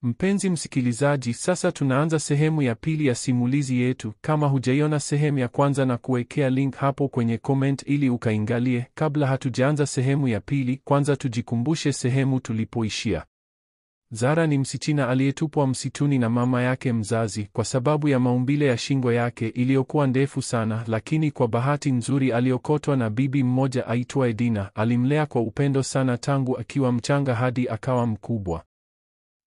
Mpenzi msikilizaji, sasa tunaanza sehemu ya pili ya simulizi yetu. Kama hujaiona sehemu ya kwanza, na kuwekea link hapo kwenye comment ili ukaingalie. Kabla hatujaanza sehemu ya pili, kwanza tujikumbushe sehemu tulipoishia. Zara ni msichana aliyetupwa msituni na mama yake mzazi kwa sababu ya maumbile ya shingo yake iliyokuwa ndefu sana, lakini kwa bahati nzuri aliokotwa na bibi mmoja aitwaye Dina. Alimlea kwa upendo sana tangu akiwa mchanga hadi akawa mkubwa.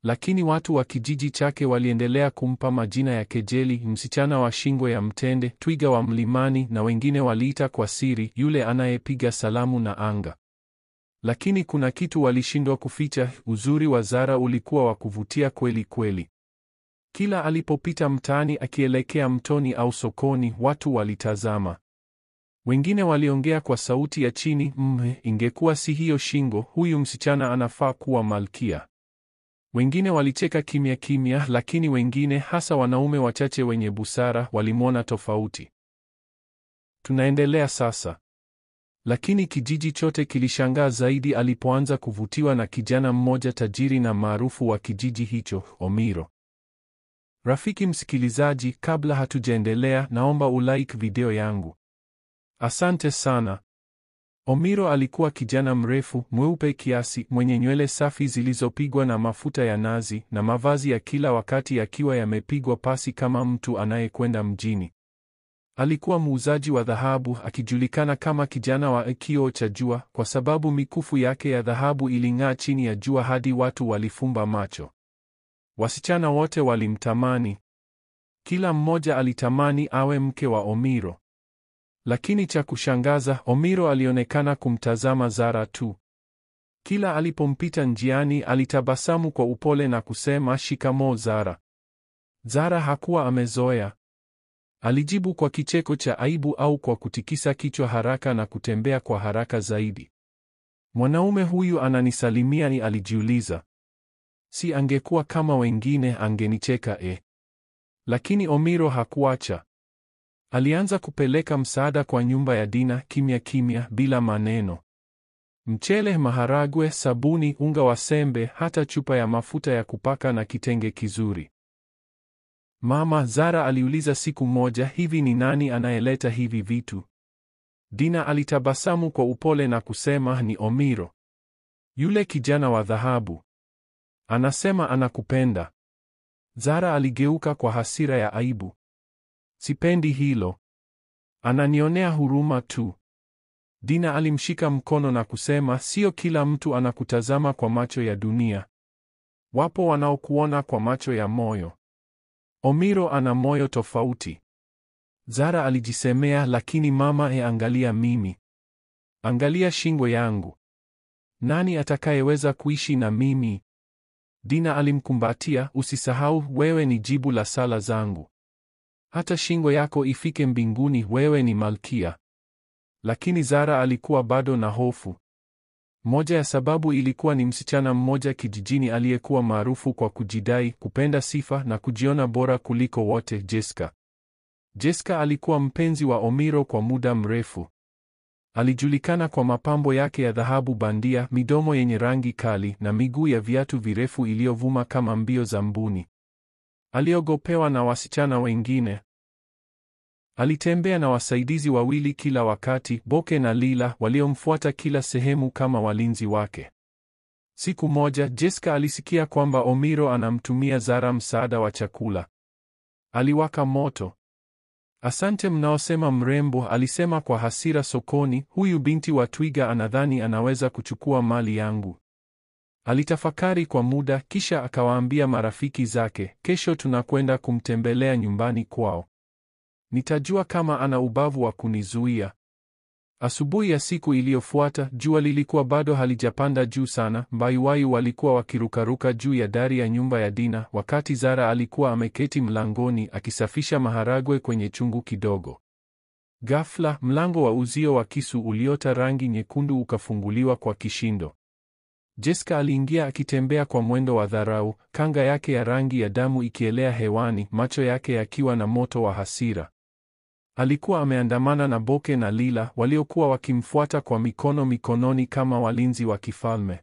Lakini watu wa kijiji chake waliendelea kumpa majina ya kejeli: msichana wa shingo ya mtende, twiga wa mlimani, na wengine waliita kwa siri, yule anayepiga salamu na anga. Lakini kuna kitu walishindwa kuficha: uzuri wa Zara ulikuwa wa kuvutia kweli kweli. Kila alipopita mtaani akielekea mtoni au sokoni, watu walitazama. Wengine waliongea kwa sauti ya chini, ingekuwa si hiyo shingo, huyu msichana anafaa kuwa malkia. Wengine walicheka kimya kimya, lakini wengine, hasa wanaume wachache wenye busara, walimwona tofauti. Tunaendelea sasa. Lakini kijiji chote kilishangaa zaidi alipoanza kuvutiwa na kijana mmoja tajiri na maarufu wa kijiji hicho, Omiro. Rafiki msikilizaji, kabla hatujaendelea, naomba ulike video yangu. Asante sana. Omiro alikuwa kijana mrefu, mweupe kiasi, mwenye nywele safi zilizopigwa na mafuta ya nazi, na mavazi ya kila wakati yakiwa yamepigwa pasi kama mtu anayekwenda mjini. Alikuwa muuzaji wa dhahabu, akijulikana kama kijana wa kioo cha jua, kwa sababu mikufu yake ya dhahabu iling'aa chini ya jua hadi watu walifumba macho. Wasichana wote walimtamani. Kila mmoja alitamani awe mke wa Omiro. Lakini cha kushangaza, Omiro alionekana kumtazama Zara tu. Kila alipompita njiani, alitabasamu kwa upole na kusema, "Shikamoo Zara." Zara hakuwa amezoea. Alijibu kwa kicheko cha aibu au kwa kutikisa kichwa haraka na kutembea kwa haraka zaidi. Mwanaume huyu ananisalimia, alijiuliza. Si angekuwa kama wengine angenicheka. Lakini Omiro hakuacha. Alianza kupeleka msaada kwa nyumba ya Dina, kimya kimya, bila maneno. Mchele, maharagwe, sabuni, unga wa sembe, hata chupa ya mafuta ya kupaka na kitenge kizuri. "Mama," Zara aliuliza siku moja, "hivi ni nani anayeleta hivi vitu?" Dina alitabasamu kwa upole na kusema, "Ni Omiro. Yule kijana wa dhahabu. Anasema anakupenda." Zara aligeuka kwa hasira ya aibu. "Sipendi hilo. Ananionea huruma tu." Dina alimshika mkono na kusema, "Sio kila mtu anakutazama kwa macho ya dunia. Wapo wanaokuona kwa macho ya moyo. Omiro ana moyo tofauti." Zara alijisemea, "Lakini mama, angalia mimi. Angalia shingo yangu. Nani atakayeweza kuishi na mimi?" Dina alimkumbatia, "Usisahau, wewe ni jibu la sala zangu. Hata shingo yako ifike mbinguni, wewe ni malkia." Lakini Zara alikuwa bado na hofu. Moja ya sababu ilikuwa ni msichana mmoja kijijini aliyekuwa maarufu kwa kujidai, kupenda sifa na kujiona bora kuliko wote, Jessica. Jessica alikuwa mpenzi wa Omiro kwa muda mrefu. Alijulikana kwa mapambo yake ya dhahabu bandia, midomo yenye rangi kali, na miguu ya viatu virefu iliyovuma kama mbio za mbuni. Aliogopewa na wasichana wengine. Alitembea na wasaidizi wawili kila wakati, Boke na Lila, waliomfuata kila sehemu kama walinzi wake. Siku moja, Jessica alisikia kwamba Omiro anamtumia Zara msaada wa chakula. Aliwaka moto. "Asante mnaosema mrembo," alisema kwa hasira sokoni, "huyu binti wa twiga anadhani anaweza kuchukua mali yangu." Alitafakari kwa muda, kisha akawaambia marafiki zake, "Kesho tunakwenda kumtembelea nyumbani kwao. Nitajua kama ana ubavu wa kunizuia." Asubuhi ya siku iliyofuata, jua lilikuwa bado halijapanda juu sana. Mbayuwayu walikuwa wakirukaruka juu ya dari ya nyumba ya Dina, wakati Zara alikuwa ameketi mlangoni akisafisha maharagwe kwenye chungu kidogo. Ghafla, mlango wa uzio wa kisu uliota rangi nyekundu ukafunguliwa kwa kishindo. Jessica aliingia akitembea kwa mwendo wa dharau, kanga yake ya rangi ya damu ikielea hewani, macho yake yakiwa na moto wa hasira. Alikuwa ameandamana na Boke na Lila, waliokuwa wakimfuata kwa mikono mikononi kama walinzi wa kifalme.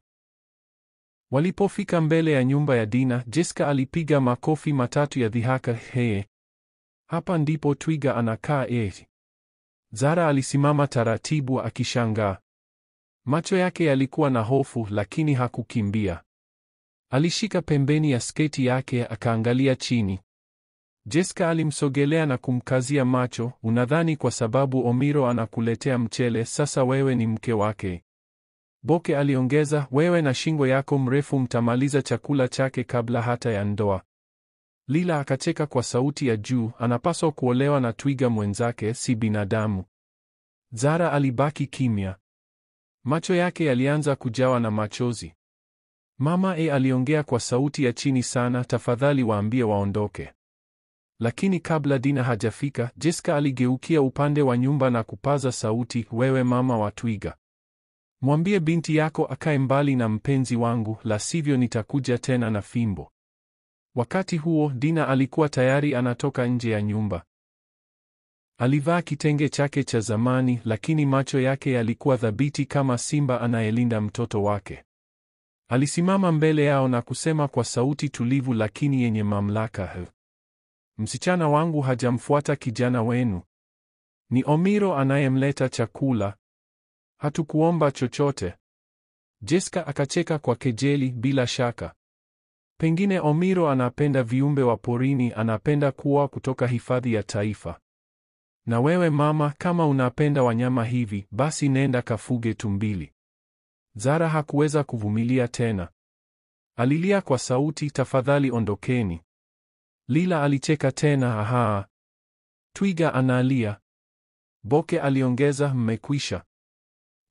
Walipofika mbele ya nyumba ya Dina, Jessica alipiga makofi matatu ya dhihaka. Hee, hapa ndipo twiga anakaa Zara alisimama taratibu akishangaa. Macho yake yalikuwa na hofu, lakini hakukimbia. Alishika pembeni ya sketi yake akaangalia chini. Jessica alimsogelea na kumkazia macho. Unadhani kwa sababu Omiro anakuletea mchele sasa wewe ni mke wake? Boke aliongeza, wewe na shingo yako mrefu mtamaliza chakula chake kabla hata ya ndoa. Lila akacheka kwa sauti ya juu, anapaswa kuolewa na twiga mwenzake, si binadamu. Zara alibaki kimya. Macho yake yalianza kujawa na machozi. Mama aliongea kwa sauti ya chini sana, tafadhali waambie waondoke. Lakini kabla Dina hajafika, Jessica aligeukia upande wa nyumba na kupaza sauti, wewe mama wa twiga, mwambie binti yako akae mbali na mpenzi wangu, la sivyo nitakuja tena na fimbo. Wakati huo Dina alikuwa tayari anatoka nje ya nyumba. Alivaa kitenge chake cha zamani, lakini macho yake yalikuwa thabiti kama simba anayelinda mtoto wake. Alisimama mbele yao na kusema kwa sauti tulivu lakini yenye mamlaka, msichana wangu hajamfuata kijana wenu. Ni Omiro anayemleta chakula. Hatukuomba chochote. Jessica akacheka kwa kejeli, bila shaka. Pengine Omiro anapenda viumbe wa porini, anapenda kuwa kutoka hifadhi ya taifa. Na wewe mama, kama unapenda wanyama hivi, basi nenda kafuge tumbili. Zara hakuweza kuvumilia tena. Alilia kwa sauti, tafadhali ondokeni. Lila alicheka tena, ahaa. Twiga analia. Boke aliongeza, mmekwisha.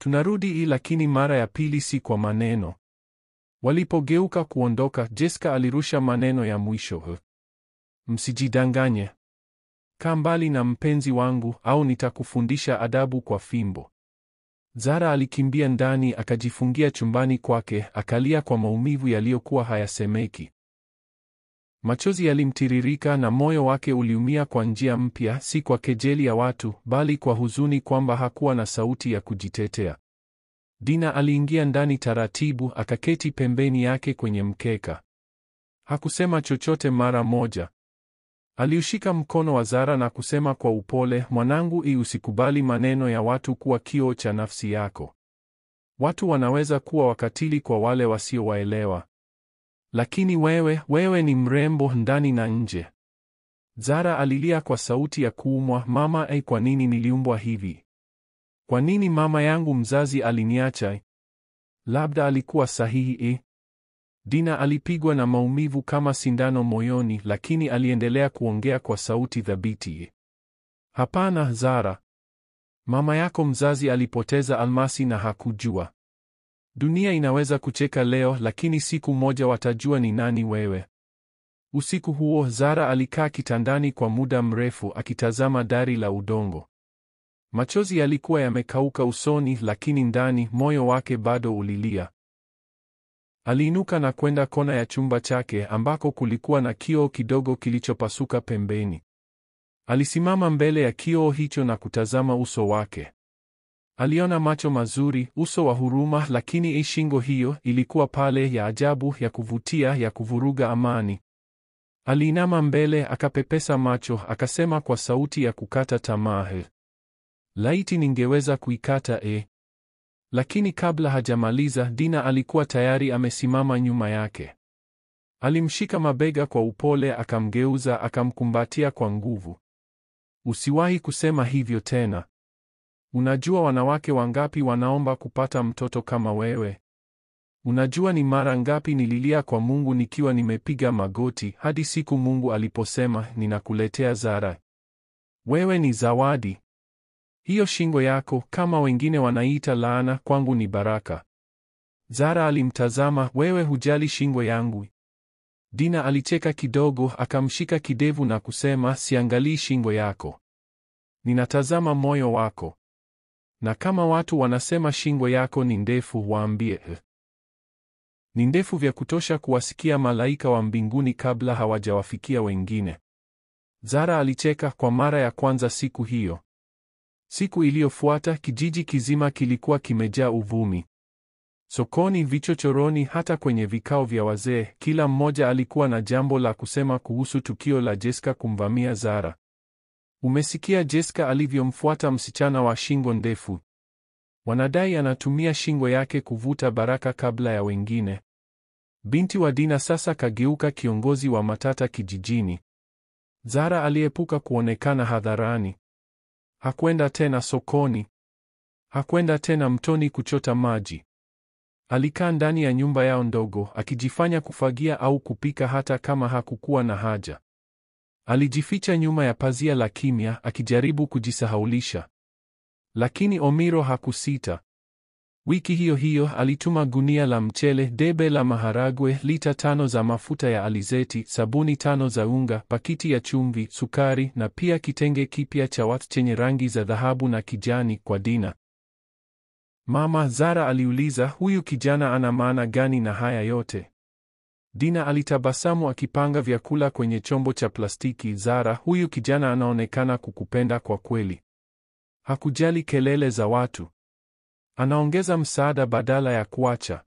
Tunarudi, lakini mara ya pili si kwa maneno. Walipogeuka kuondoka, Jessica alirusha maneno ya mwisho, msijidanganye. Kaa mbali na mpenzi wangu au nitakufundisha adabu kwa fimbo. Zara alikimbia ndani akajifungia chumbani kwake, akalia kwa maumivu yaliyokuwa hayasemeki. Machozi yalimtiririka na moyo wake uliumia kwa njia mpya, si kwa kejeli ya watu, bali kwa huzuni kwamba hakuwa na sauti ya kujitetea. Dina aliingia ndani taratibu, akaketi pembeni yake kwenye mkeka. Hakusema chochote mara moja. Aliushika mkono wa Zara na kusema kwa upole, mwanangu, usikubali maneno ya watu kuwa kioo cha nafsi yako. Watu wanaweza kuwa wakatili kwa wale wasiowaelewa. Lakini wewe ni mrembo ndani na nje. Zara alilia kwa sauti ya kuumwa, mama, kwa nini niliumbwa hivi? Kwa nini mama yangu mzazi aliniacha? Labda alikuwa sahihi. Dina alipigwa na maumivu kama sindano moyoni, lakini aliendelea kuongea kwa sauti thabiti. Hapana Zara. Mama yako mzazi alipoteza almasi na hakujua. Dunia inaweza kucheka leo, lakini siku moja watajua ni nani wewe. Usiku huo Zara alikaa kitandani kwa muda mrefu akitazama dari la udongo. Machozi yalikuwa yamekauka usoni, lakini ndani moyo wake bado ulilia. Aliinuka na kwenda kona ya chumba chake ambako kulikuwa na kioo kidogo kilichopasuka pembeni. Alisimama mbele ya kioo hicho na kutazama uso wake. Aliona macho mazuri, uso wa huruma, lakini shingo hiyo ilikuwa pale, ya ajabu, ya kuvutia, ya kuvuruga amani. Aliinama mbele, akapepesa macho, akasema kwa sauti ya kukata tamaa, laiti ningeweza kuikata. Lakini kabla hajamaliza, Dina alikuwa tayari amesimama nyuma yake. Alimshika mabega kwa upole, akamgeuza, akamkumbatia kwa nguvu. Usiwahi kusema hivyo tena. Unajua wanawake wangapi wanaomba kupata mtoto kama wewe? Unajua ni mara ngapi nililia kwa Mungu nikiwa nimepiga magoti, hadi siku Mungu aliposema, ninakuletea Zara. Wewe ni zawadi. Hiyo shingo yako, kama wengine wanaita laana, kwangu ni baraka. Zara alimtazama, wewe hujali shingo yangu? Dina alicheka kidogo, akamshika kidevu na kusema, siangalii shingo yako. Ninatazama moyo wako. Na kama watu wanasema shingo yako ni ndefu, waambie ni ndefu vya kutosha kuwasikia malaika wa mbinguni kabla hawajawafikia wengine. Zara alicheka kwa mara ya kwanza siku hiyo. Siku iliyofuata kijiji kizima kilikuwa kimejaa uvumi. Sokoni, vichochoroni, hata kwenye vikao vya wazee, kila mmoja alikuwa na jambo la kusema kuhusu tukio la Jessica kumvamia Zara. Umesikia Jessica alivyomfuata msichana wa shingo ndefu? Wanadai anatumia shingo yake kuvuta baraka kabla ya wengine. Binti wa Dina sasa kageuka kiongozi wa matata kijijini. Zara aliepuka kuonekana hadharani. Hakwenda tena sokoni. Hakwenda tena mtoni kuchota maji. Alikaa ndani ya nyumba yao ndogo, akijifanya kufagia au kupika hata kama hakukuwa na haja. Alijificha nyuma ya pazia la kimya, akijaribu kujisahaulisha. Lakini Omiro hakusita. Wiki hiyo hiyo alituma gunia la mchele, debe la maharagwe, lita 5 za mafuta ya alizeti, sabuni 5 za unga, pakiti ya chumvi, sukari na pia kitenge kipya cha wat chenye rangi za dhahabu na kijani kwa Dina. Mama, Zara aliuliza, huyu kijana ana maana gani na haya yote? Dina alitabasamu akipanga vyakula kwenye chombo cha plastiki. Zara, huyu kijana anaonekana kukupenda kwa kweli. Hakujali kelele za watu. Anaongeza msaada badala ya kuacha.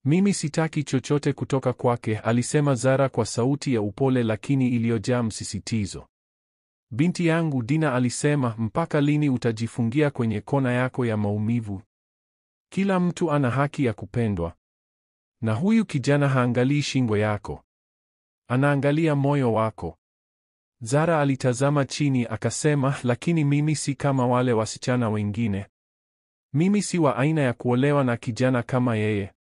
Mimi sitaki chochote kutoka kwake, alisema Zara kwa sauti ya upole lakini iliyojaa msisitizo. Binti yangu, Dina alisema, mpaka lini utajifungia kwenye kona yako ya maumivu? Kila mtu ana haki ya kupendwa. Na huyu kijana haangalii shingo yako. Anaangalia moyo wako. Zara alitazama chini akasema, lakini mimi si kama wale wasichana wengine. Mimi si wa aina ya kuolewa na kijana kama yeye.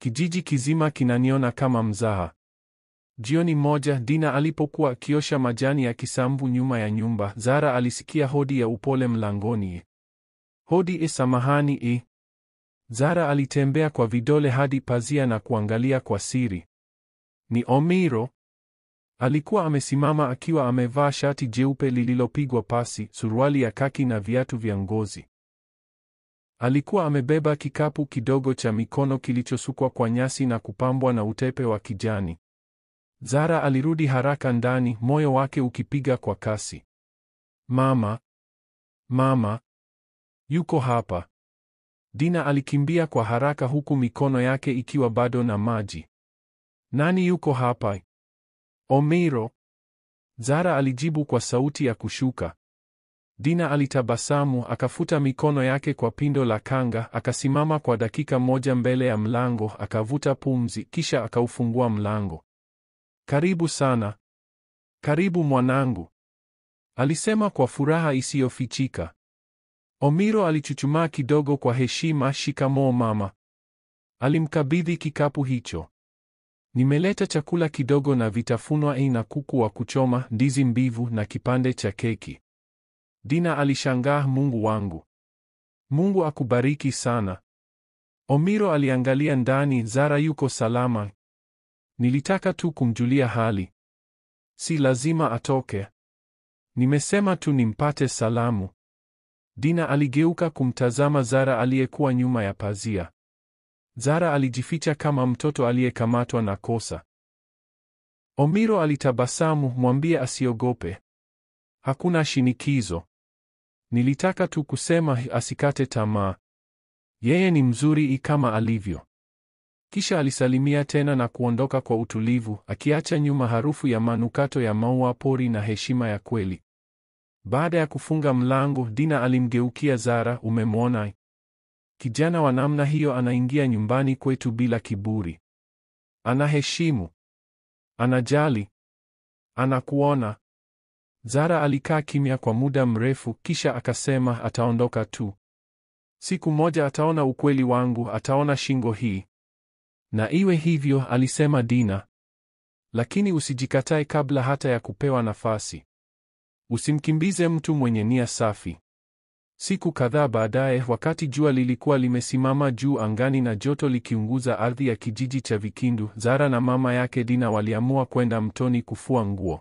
Kijiji kizima kinaniona kama mzaha. Jioni moja, Dina alipokuwa akiosha majani ya kisamvu nyuma ya nyumba, Zara alisikia hodi ya upole mlangoni. Hodi, samahani. Zara alitembea kwa vidole hadi pazia na kuangalia kwa siri. Ni Omiro. Alikuwa amesimama akiwa amevaa shati jeupe lililopigwa pasi, suruali ya kaki na viatu vya ngozi. Alikuwa amebeba kikapu kidogo cha mikono kilichosukwa kwa nyasi na kupambwa na utepe wa kijani. Zara alirudi haraka ndani, moyo wake ukipiga kwa kasi. Mama! Mama! Yuko hapa! Dina alikimbia kwa haraka huku mikono yake ikiwa bado na maji. Nani yuko hapa? Omiro! Zara alijibu kwa sauti ya kushuka. Dina alitabasamu, akafuta mikono yake kwa pindo la kanga, akasimama kwa dakika moja mbele ya mlango, akavuta pumzi, kisha akaufungua mlango. Karibu sana. Karibu mwanangu, alisema kwa furaha isiyofichika. Omiro alichuchumaa kidogo kwa heshima. Shikamoo mama. Alimkabidhi kikapu hicho. Nimeleta chakula kidogo na vitafunwa, na kuku wa kuchoma, ndizi mbivu na kipande cha keki. Dina alishangaa. Mungu wangu. Mungu akubariki sana. Omiro aliangalia ndani. Zara yuko salama. Nilitaka tu kumjulia hali. Si lazima atoke. Nimesema tu nimpate salamu. Dina aligeuka kumtazama Zara aliyekuwa nyuma ya pazia. Zara alijificha kama mtoto aliyekamatwa na kosa. Omiro alitabasamu. Mwambie asiogope. Hakuna shinikizo. Nilitaka tu kusema asikate tamaa. Yeye ni mzuri kama alivyo. Kisha alisalimia tena na kuondoka kwa utulivu, akiacha nyuma harufu ya manukato ya maua pori na heshima ya kweli. Baada ya kufunga mlango, Dina alimgeukia Zara. Umemwona? Kijana wa namna hiyo anaingia nyumbani kwetu bila kiburi. Anaheshimu. Anajali. Anakuona. Zara alikaa kimya kwa muda mrefu, kisha akasema, ataondoka tu. Siku moja ataona ukweli wangu, ataona shingo hii. Na iwe hivyo, alisema Dina. Lakini usijikatae kabla hata ya kupewa nafasi. Usimkimbize mtu mwenye nia safi. Siku kadhaa baadaye, wakati jua lilikuwa limesimama juu angani na joto likiunguza ardhi ya kijiji cha Vikindu, Zara na mama yake Dina waliamua kwenda mtoni kufua nguo.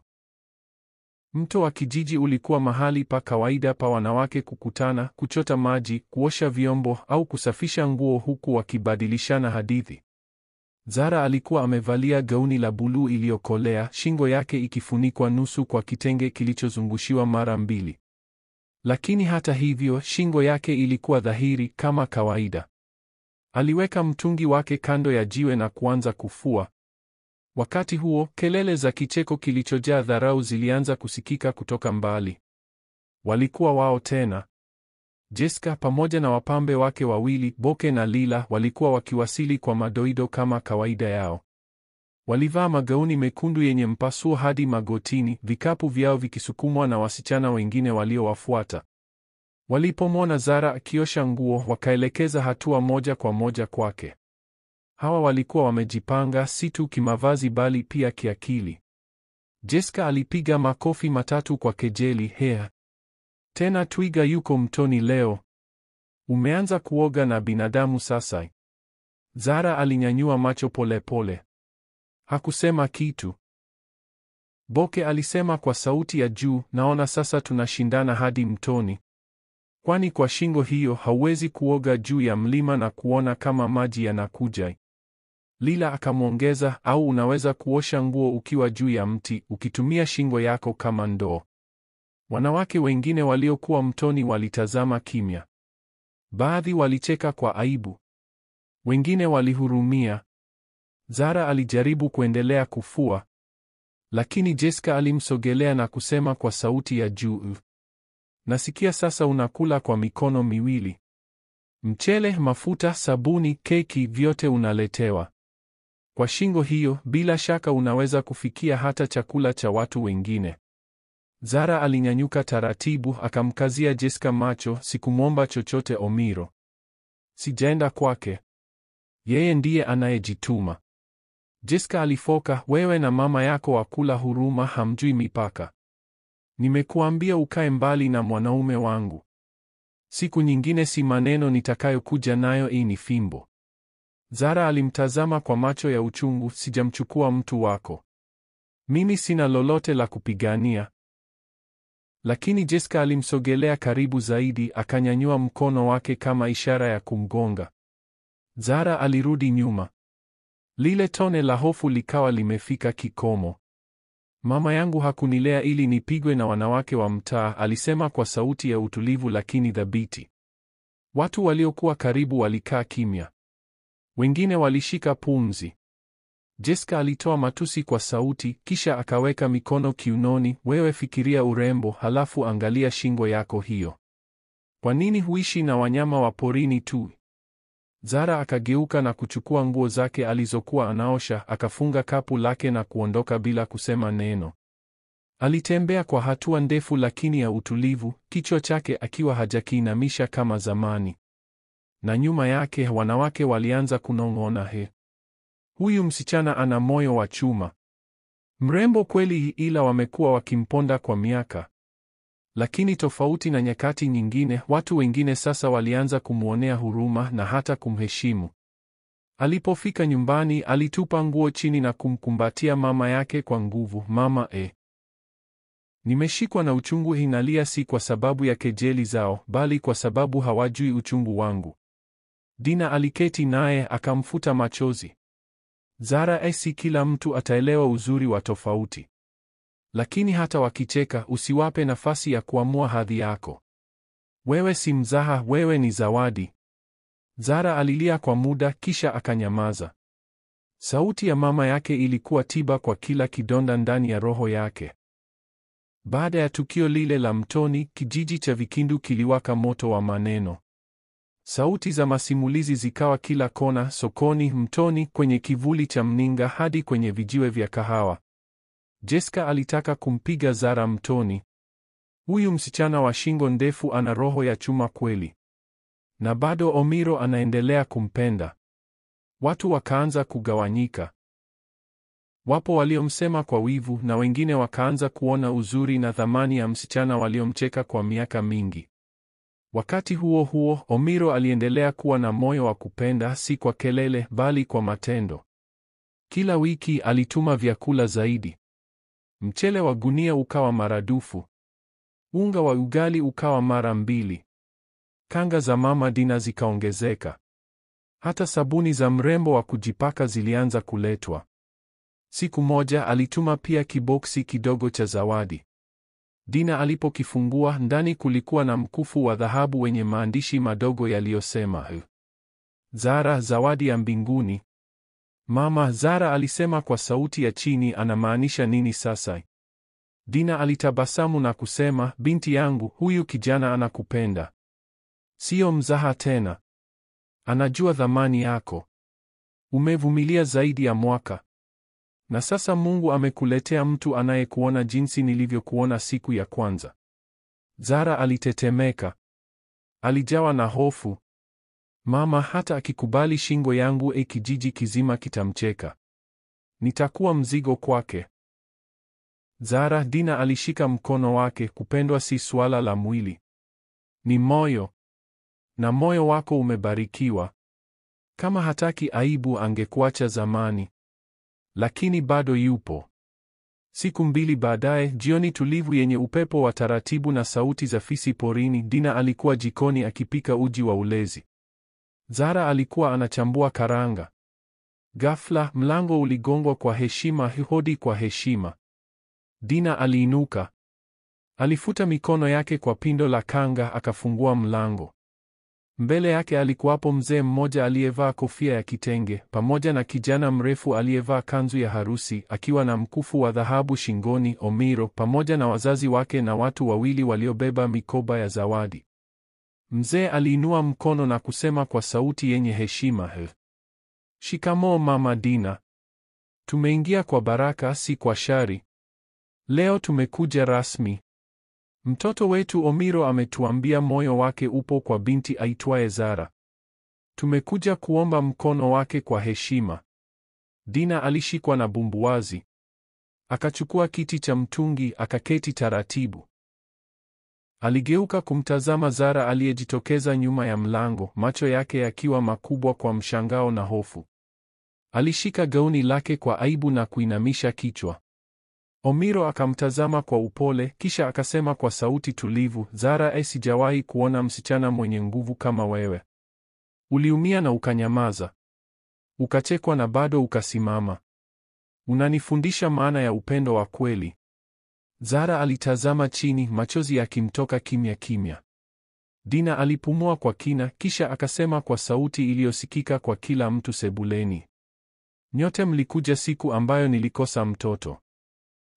Mto wa kijiji ulikuwa mahali pa kawaida pa wanawake kukutana, kuchota maji, kuosha vyombo au kusafisha nguo huku wakibadilishana hadithi. Zara alikuwa amevalia gauni la buluu iliyokolea, shingo yake ikifunikwa nusu kwa kitenge kilichozungushiwa mara mbili. Lakini hata hivyo, shingo yake ilikuwa dhahiri kama kawaida. Aliweka mtungi wake kando ya jiwe na kuanza kufua. Wakati huo, kelele za kicheko kilichojaa dharau zilianza kusikika kutoka mbali. Walikuwa wao tena. Jessica pamoja na wapambe wake wawili, Boke na Lila, walikuwa wakiwasili kwa madoido kama kawaida yao. Walivaa magauni mekundu yenye mpasuo hadi magotini, vikapu vyao vikisukumwa na wasichana wengine waliowafuata. Walipomwona Zara akiosha nguo, wakaelekeza hatua moja kwa moja kwake. Hawa walikuwa wamejipanga si tu kimavazi bali pia kiakili. Jessica alipiga makofi matatu kwa kejeli. Hea, tena twiga yuko mtoni leo. Umeanza kuoga na binadamu sasa? Zara alinyanyua macho polepole. Hakusema kitu. Boke alisema kwa sauti ya juu, naona sasa tunashindana hadi mtoni. Kwani kwa shingo hiyo hauwezi kuoga juu ya mlima na kuona kama maji yanakuja. Lila akamwongeza, au unaweza kuosha nguo ukiwa juu ya mti, ukitumia shingo yako kama ndoo. Wanawake wengine waliokuwa mtoni walitazama kimya. Baadhi walicheka kwa aibu. Wengine walihurumia. Zara alijaribu kuendelea kufua. Lakini Jessica alimsogelea na kusema kwa sauti ya juu, nasikia sasa unakula kwa mikono miwili. Mchele, mafuta, sabuni, keki, vyote unaletewa. Kwa shingo hiyo, bila shaka unaweza kufikia hata chakula cha watu wengine. Zara alinyanyuka taratibu, akamkazia Jessica macho. Sikumwomba chochote Omiro. Sijaenda kwake. Yeye ndiye anayejituma. Jessica alifoka, wewe na mama yako wakula huruma hamjui mipaka. Nimekuambia ukae mbali na mwanaume wangu. Siku nyingine si maneno nitakayokuja nayo, hii ni fimbo. Zara alimtazama kwa macho ya uchungu. Sijamchukua mtu wako. Mimi sina lolote la kupigania. Lakini Jessica alimsogelea karibu zaidi, akanyanyua mkono wake kama ishara ya kumgonga. Zara alirudi nyuma. Lile tone la hofu likawa limefika kikomo. Mama yangu hakunilea ili nipigwe na wanawake wa mtaa, alisema kwa sauti ya utulivu lakini thabiti. Watu waliokuwa karibu walikaa kimya. Wengine walishika pumzi. Jessica alitoa matusi kwa sauti, kisha akaweka mikono kiunoni. Wewe fikiria urembo, halafu angalia shingo yako hiyo. Kwa nini huishi na wanyama wa porini tu? Zara akageuka na kuchukua nguo zake alizokuwa anaosha, akafunga kapu lake na kuondoka bila kusema neno. Alitembea kwa hatua ndefu lakini ya utulivu, kichwa chake akiwa hajakiinamisha kama zamani. Na nyuma yake wanawake walianza kunong'ona, huyu msichana ana moyo wa chuma. Mrembo kweli, ila wamekuwa wakimponda kwa miaka. Lakini tofauti na nyakati nyingine, watu wengine sasa walianza kumwonea huruma na hata kumheshimu. Alipofika nyumbani, alitupa nguo chini na kumkumbatia mama yake kwa nguvu. Mama, nimeshikwa na uchungu, hinalia si kwa sababu ya kejeli zao, bali kwa sababu hawajui uchungu wangu. Dina aliketi naye akamfuta machozi. Zara, si kila mtu ataelewa uzuri wa tofauti. Lakini hata wakicheka, usiwape nafasi ya kuamua hadhi yako. Wewe si mzaha, wewe ni zawadi. Zara alilia kwa muda kisha akanyamaza. Sauti ya mama yake ilikuwa tiba kwa kila kidonda ndani ya roho yake. Baada ya tukio lile la mtoni, kijiji cha Vikindu kiliwaka moto wa maneno. Sauti za masimulizi zikawa kila kona, sokoni, mtoni, kwenye kivuli cha mninga hadi kwenye vijiwe vya kahawa. Jessica alitaka kumpiga Zara mtoni. Huyu msichana wa shingo ndefu ana roho ya chuma kweli. Na bado Omiro anaendelea kumpenda. Watu wakaanza kugawanyika. Wapo waliomsema kwa wivu na wengine wakaanza kuona uzuri na thamani ya msichana waliomcheka kwa miaka mingi. Wakati huo huo, Omiro aliendelea kuwa na moyo wa kupenda, si kwa kelele bali kwa matendo. Kila wiki alituma vyakula zaidi. Mchele wa gunia ukawa maradufu. Unga wa ugali ukawa mara 2. Kanga za mama Dina zikaongezeka. Hata sabuni za mrembo wa kujipaka zilianza kuletwa. Siku moja alituma pia kiboksi kidogo cha zawadi. Dina alipokifungua, ndani kulikuwa na mkufu wa dhahabu wenye maandishi madogo yaliyosema, Zara, zawadi ya mbinguni. Mama, Zara alisema kwa sauti ya chini, anamaanisha nini sasa? Dina alitabasamu na kusema, binti yangu, huyu kijana anakupenda. Sio mzaha tena. Anajua thamani yako. Umevumilia zaidi ya mwaka. Na sasa Mungu amekuletea mtu anayekuona jinsi nilivyokuona siku ya kwanza. Zara alitetemeka. Alijawa na hofu. Mama, hata akikubali shingo yangu, kijiji kizima kitamcheka. Nitakuwa mzigo kwake. Zara, Dina alishika mkono wake. Kupendwa si swala la mwili. Ni moyo. Na moyo wako umebarikiwa. Kama hataki aibu angekuacha zamani. Lakini bado yupo. Siku 2 baadaye, jioni tulivu yenye upepo wa taratibu na sauti za fisi porini, Dina alikuwa jikoni akipika uji wa ulezi. Zara alikuwa anachambua karanga. Ghafla, mlango uligongwa kwa heshima, hodi kwa heshima. Dina aliinuka. Alifuta mikono yake kwa pindo la kanga, akafungua mlango. Mbele yake alikuwapo mzee mmoja aliyevaa kofia ya kitenge, pamoja na kijana mrefu aliyevaa kanzu ya harusi, akiwa na mkufu wa dhahabu shingoni, Omiro, pamoja na wazazi wake na watu wawili waliobeba mikoba ya zawadi. Mzee aliinua mkono na kusema kwa sauti yenye heshima, Shikamoo Mama Dina. Tumeingia kwa baraka, si kwa shari. Leo tumekuja rasmi. Mtoto wetu Omiro ametuambia moyo wake upo kwa binti aitwaye Zara. Tumekuja kuomba mkono wake kwa heshima. Dina alishikwa na bumbuazi. Akachukua kiti cha mtungi, akaketi taratibu. Aligeuka kumtazama Zara aliyejitokeza nyuma ya mlango, macho yake yakiwa makubwa kwa mshangao na hofu. Alishika gauni lake kwa aibu na kuinamisha kichwa. Omiro akamtazama kwa upole, kisha akasema kwa sauti tulivu, Zara, sijawahi kuona msichana mwenye nguvu kama wewe. Uliumia na ukanyamaza. Ukachekwa na bado ukasimama. Unanifundisha maana ya upendo wa kweli. Zara alitazama chini, machozi yakimtoka kimya kimya. Dina alipumua kwa kina, kisha akasema kwa sauti iliyosikika kwa kila mtu sebuleni, nyote mlikuja siku ambayo nilikosa mtoto.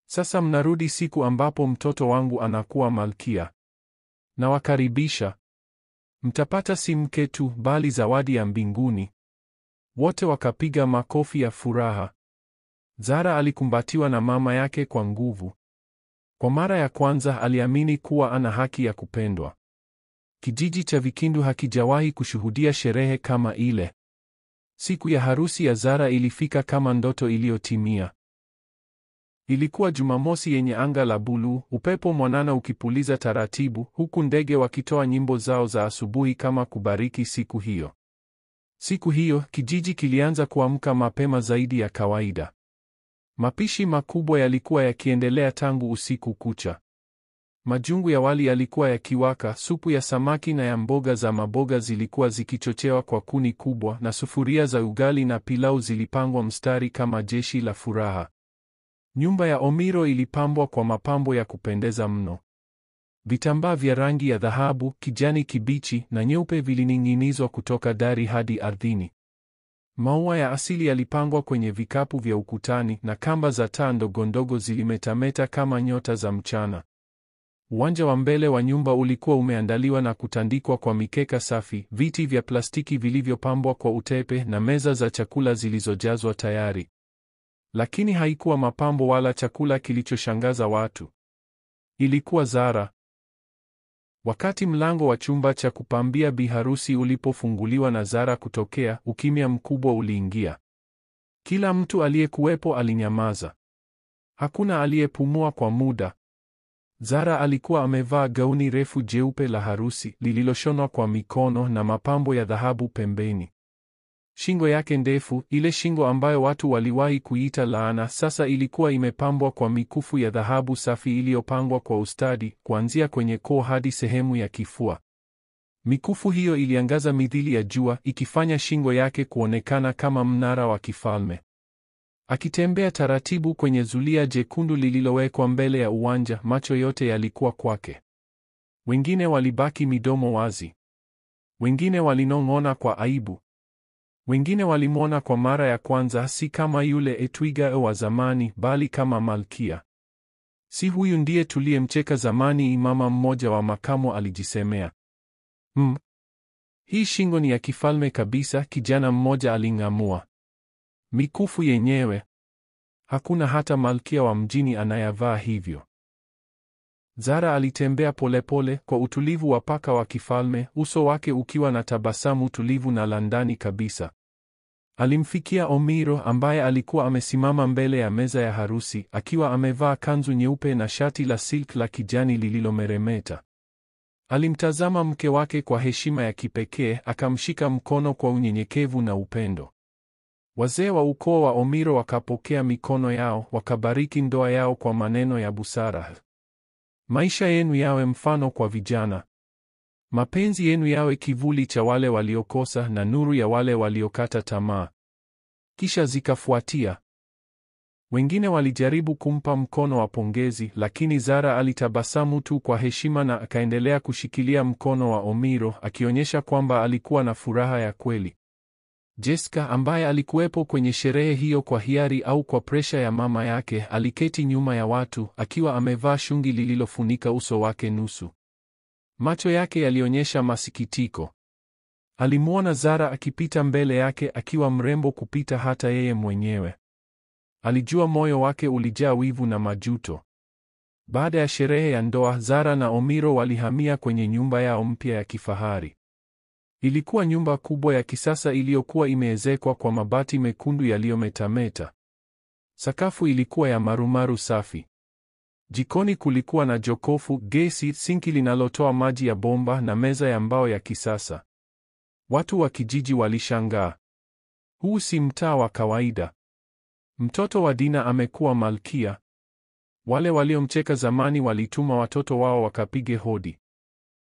Sasa mnarudi siku ambapo mtoto wangu anakuwa malkia. Nawakaribisha. Mtapata si mke tu, bali zawadi ya mbinguni. Wote wakapiga makofi ya furaha. Zara alikumbatiwa na mama yake kwa nguvu. Kwa mara ya kwanza aliamini kuwa ana haki ya kupendwa. Kijiji cha Vikindu hakijawahi kushuhudia sherehe kama ile. Siku ya harusi ya Zara ilifika kama ndoto iliyotimia. Ilikuwa Jumamosi yenye anga la buluu, upepo mwanana ukipuliza taratibu, huku ndege wakitoa nyimbo zao za asubuhi kama kubariki siku hiyo. Siku hiyo, kijiji kilianza kuamka mapema zaidi ya kawaida. Mapishi makubwa yalikuwa yakiendelea tangu usiku kucha. Majungu ya wali yalikuwa yakiwaka, supu ya samaki na ya mboga za maboga zilikuwa zikichochewa kwa kuni kubwa, na sufuria za ugali na pilau zilipangwa mstari kama jeshi la furaha. Nyumba ya Omiro ilipambwa kwa mapambo ya kupendeza mno. Vitambaa vya rangi ya dhahabu, kijani kibichi na nyeupe vilining'inizwa kutoka dari hadi ardhini. Maua ya asili yalipangwa kwenye vikapu vya ukutani na kamba za taa ndogondogo zilimetameta kama nyota za mchana. Uwanja wa mbele wa nyumba ulikuwa umeandaliwa na kutandikwa kwa mikeka safi, viti vya plastiki vilivyopambwa kwa utepe na meza za chakula zilizojazwa tayari. Lakini haikuwa mapambo wala chakula kilichoshangaza watu. Ilikuwa Zara. Wakati mlango wa chumba cha kupambia biharusi ulipofunguliwa na Zara kutokea, ukimya mkubwa uliingia. Kila mtu aliyekuwepo alinyamaza. Hakuna aliyepumua kwa muda. Zara alikuwa amevaa gauni refu jeupe la harusi, lililoshonwa kwa mikono na mapambo ya dhahabu pembeni. Shingo yake ndefu, ile shingo ambayo watu waliwahi kuiita laana, sasa ilikuwa imepambwa kwa mikufu ya dhahabu safi iliyopangwa kwa ustadi, kuanzia kwenye koo hadi sehemu ya kifua. Mikufu hiyo iliangaza mithili ya jua, ikifanya shingo yake kuonekana kama mnara wa kifalme. Akitembea taratibu kwenye zulia jekundu lililowekwa mbele ya uwanja, macho yote yalikuwa kwake. Wengine walibaki midomo wazi. Wengine walinong'ona kwa aibu. Wengine walimwona kwa mara ya kwanza si kama yule twiga wa zamani, bali kama malkia. Si huyu ndiye tuliyemcheka zamani, mama mmoja wa makamo alijisemea. Hii shingo ni ya kifalme kabisa, kijana mmoja aling'amua. Mikufu yenyewe. Hakuna hata malkia wa mjini anayavaa hivyo. Zara alitembea polepole kwa utulivu wa paka wa kifalme, uso wake ukiwa na tabasamu tulivu na la ndani kabisa. Alimfikia Omiro ambaye alikuwa amesimama mbele ya meza ya harusi, akiwa amevaa kanzu nyeupe na shati la silk la kijani lililomeremeta. Alimtazama mke wake kwa heshima ya kipekee, akamshika mkono kwa unyenyekevu na upendo. Wazee wa ukoo wa Omiro wakapokea mikono yao, wakabariki ndoa yao kwa maneno ya busara. Maisha yenu yawe mfano kwa vijana. Mapenzi yenu yawe kivuli cha wale waliokosa na nuru ya wale waliokata tamaa. Kisha zikafuatia. Wengine walijaribu kumpa mkono wa pongezi, lakini Zara alitabasamu tu kwa heshima na akaendelea kushikilia mkono wa Omiro, akionyesha kwamba alikuwa na furaha ya kweli. Jessica, ambaye alikuwepo kwenye sherehe hiyo kwa hiari au kwa presha ya mama yake, aliketi nyuma ya watu, akiwa amevaa shungi lililofunika uso wake nusu. Macho yake yalionyesha masikitiko. Alimwona Zara akipita mbele yake akiwa mrembo kupita hata yeye mwenyewe. Alijua moyo wake ulijaa wivu na majuto. Baada ya sherehe ya ndoa, Zara na Omiro walihamia kwenye nyumba yao mpya ya kifahari. Ilikuwa nyumba kubwa ya kisasa iliyokuwa imeezekwa kwa mabati mekundu yaliyometameta. Sakafu ilikuwa ya marumaru safi. Jikoni kulikuwa na jokofu, gesi, sinki linalotoa maji ya bomba na meza ya mbao ya kisasa. Watu wa kijiji walishangaa. Huu si mtaa wa kawaida. Mtoto wa Dina amekuwa malkia. Wale waliomcheka zamani walituma watoto wao wakapige hodi.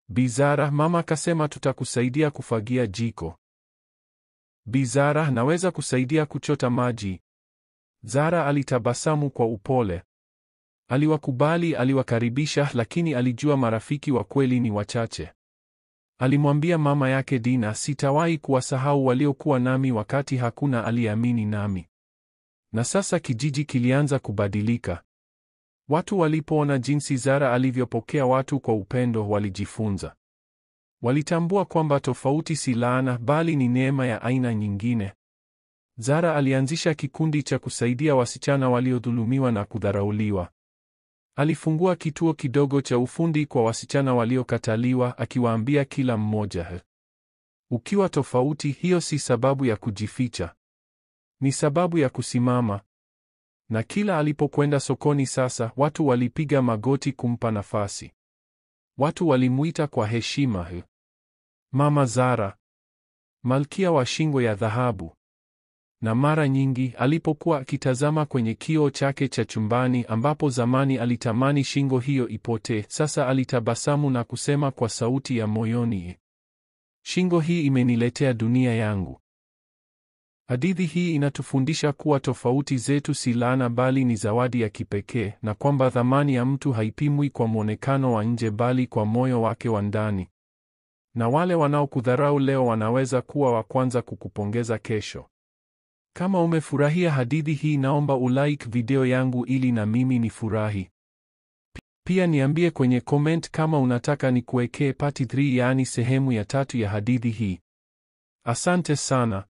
Bi Zara, mama kasema tutakusaidia kufagia jiko. Bi Zara, naweza kusaidia kuchota maji? Zara alitabasamu kwa upole. Aliwakubali, aliwakaribisha, lakini alijua marafiki wa kweli ni wachache. Alimwambia mama yake Dina, sitawahi kuwasahau waliokuwa nami wakati hakuna aliyeamini nami. Na sasa kijiji kilianza kubadilika. Watu walipoona jinsi Zara alivyopokea watu kwa upendo, walijifunza. Walitambua kwamba tofauti si laana, bali ni neema ya aina nyingine. Zara alianzisha kikundi cha kusaidia wasichana waliodhulumiwa na kudharauliwa. Alifungua kituo kidogo cha ufundi kwa wasichana waliokataliwa, akiwaambia kila mmoja, ukiwa tofauti, hiyo si sababu ya kujificha. Ni sababu ya kusimama. Na kila alipokwenda sokoni sasa, watu walipiga magoti kumpa nafasi. Watu walimuita kwa heshima, Mama Zara, Malkia wa shingo ya dhahabu. Na mara nyingi alipokuwa akitazama kwenye kioo chake cha chumbani ambapo zamani alitamani shingo hiyo ipotee, sasa alitabasamu na kusema kwa sauti ya moyoni, shingo hii imeniletea dunia yangu. Hadithi hii inatufundisha kuwa tofauti zetu si laana bali ni zawadi ya kipekee, na kwamba thamani ya mtu haipimwi kwa mwonekano wa nje bali kwa moyo wake wa ndani. Na wale wanaokudharau leo wanaweza kuwa wa kwanza kukupongeza kesho. Kama umefurahia hadithi hii, naomba ulike video yangu ili na mimi nifurahi. Pia niambie kwenye comment kama unataka nikuwekee part 3, yaani sehemu ya 3 ya hadithi hii. Asante sana.